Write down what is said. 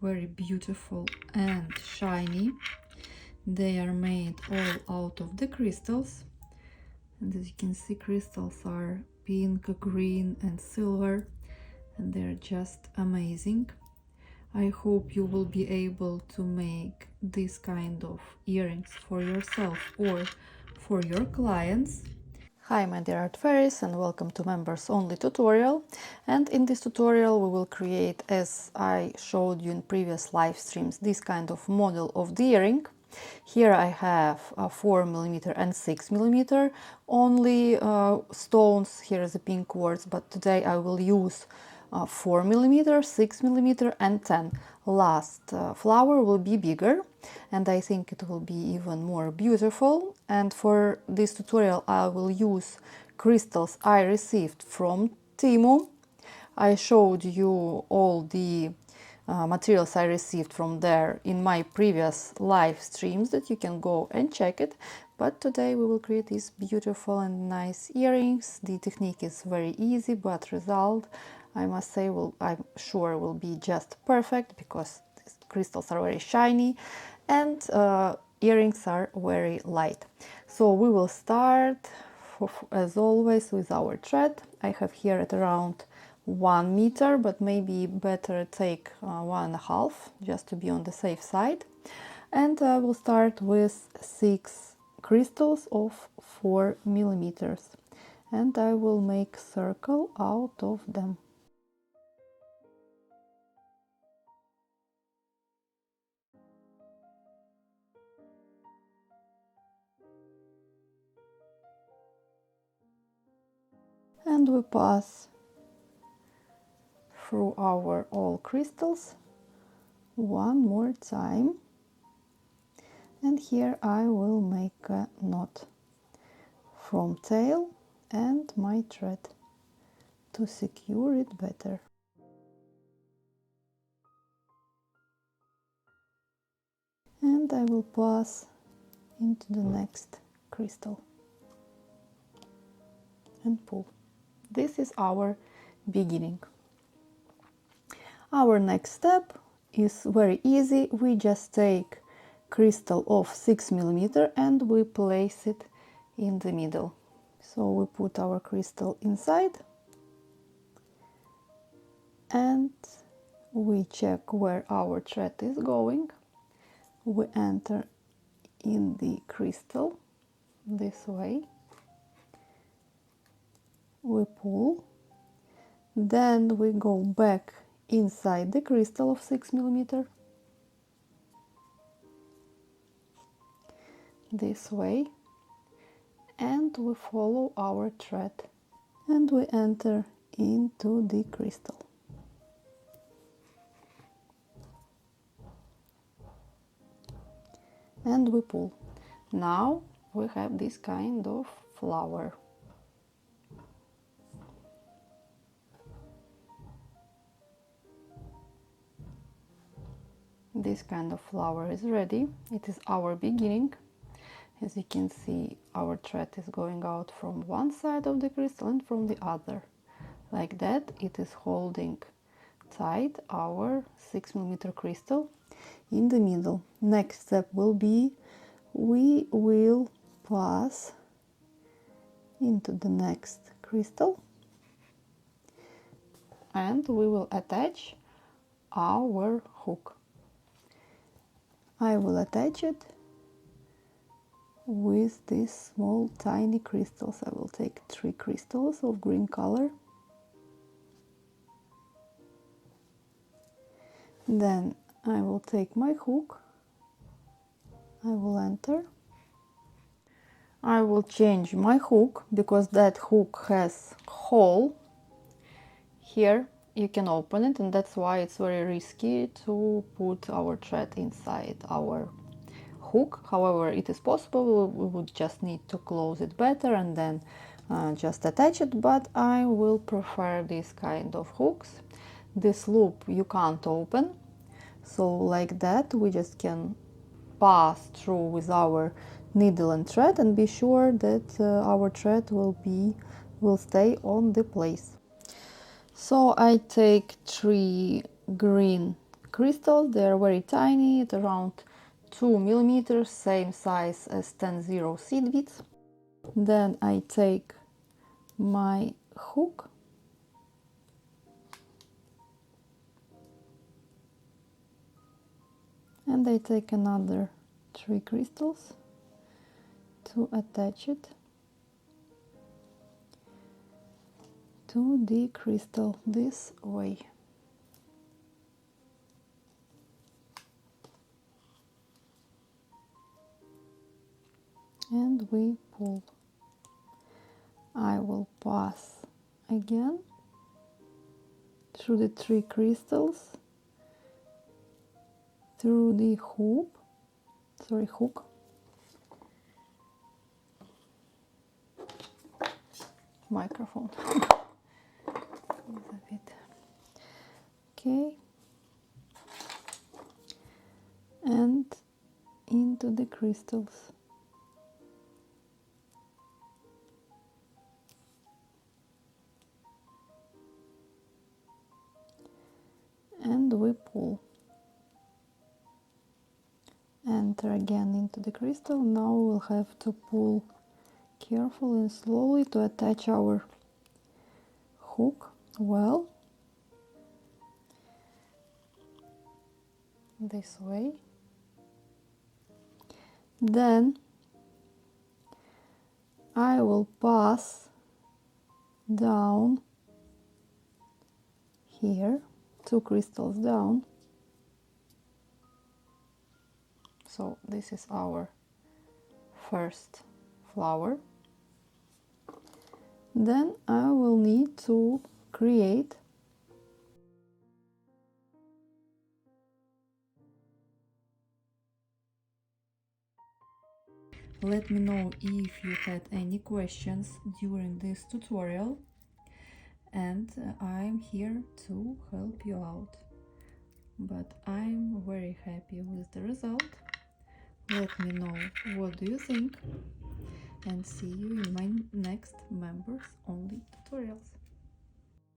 very beautiful and shiny. They are made all out of the crystals, and as you can see, crystals are pink, green and silver, and they're just amazing. I hope you will be able to make this kind of earrings for yourself or for your clients. Hi my dear art fairies, and welcome to members only tutorial. And in this tutorial we will create, as I showed you in previous live streams, this kind of model of the earring. Here I have 4mm and 6mm only stones. Here is the pink quartz, but today I will use 4mm, 6mm and 10. Last flower will be bigger, and I think it will be even more beautiful. And for this tutorial I will use crystals I received from Temu. I showed you all the materials I received from there in my previous live streams, that you can go and check it. But today we will create these beautiful and nice earrings. The technique is very easy, but result, I must say, I'm sure will be just perfect, because crystals are very shiny and earrings are very light. So we will start, as always, with our thread. I have here at around 1 meter, but maybe better take 1.5, just to be on the safe side. And I will start with 6 crystals of 4mm, and I will make circle out of them. And we pass through our all crystals one more time, and here I will make a knot from tail and my thread to secure it better. And I will pass into the next crystal and pull. This is our beginning. Our next step is very easy. We just take crystal of 6mm and we place it in the middle. So we put our crystal inside and we check where our thread is going. We enter in the crystal this way. We pull, then we go back inside the crystal of 6mm this way, and we follow our thread and we enter into the crystal. And we pull. Now we have this kind of flower. This kind of flower is ready. It is our beginning. As you can see, our thread is going out from one side of the crystal and from the other. Like that, it is holding tight our 6mm crystal in the middle. Next step will be, we will pass into the next crystal and we will attach our hook. I will attach it with these small tiny crystals. I will take 3 crystals of green color. Then I will take my hook. I will enter. I will change my hook, because that hook has hole here. You can open it, and that's why it's very risky to put our thread inside our hook. However, it is possible. We would just need to close it better and then just attach it, but I will prefer this kind of hooks. This loop you can't open, so like that we just can pass through with our needle and thread and be sure that our thread will stay on the place. So I take 3 green crystals. They are very tiny, at around 2 millimeters, same size as 10-0 seed beads. Then I take my hook and I take another 3 crystals to attach it to the crystal this way. And we pull. I will pass again through the 3 crystals, through the hook, microphone. A bit. Okay, and into the crystals. And we pull. Enter again into the crystal. Now we'll have to pull carefully and slowly to attach our hook well, this way. Then I will pass down here, 2 crystals down. So this is our first flower. Then I will need to create Let me know if you had any questions during this tutorial, and I'm here to help you out. But I'm very happy with the result. Let me know what do you think, and see you in my next members only tutorials.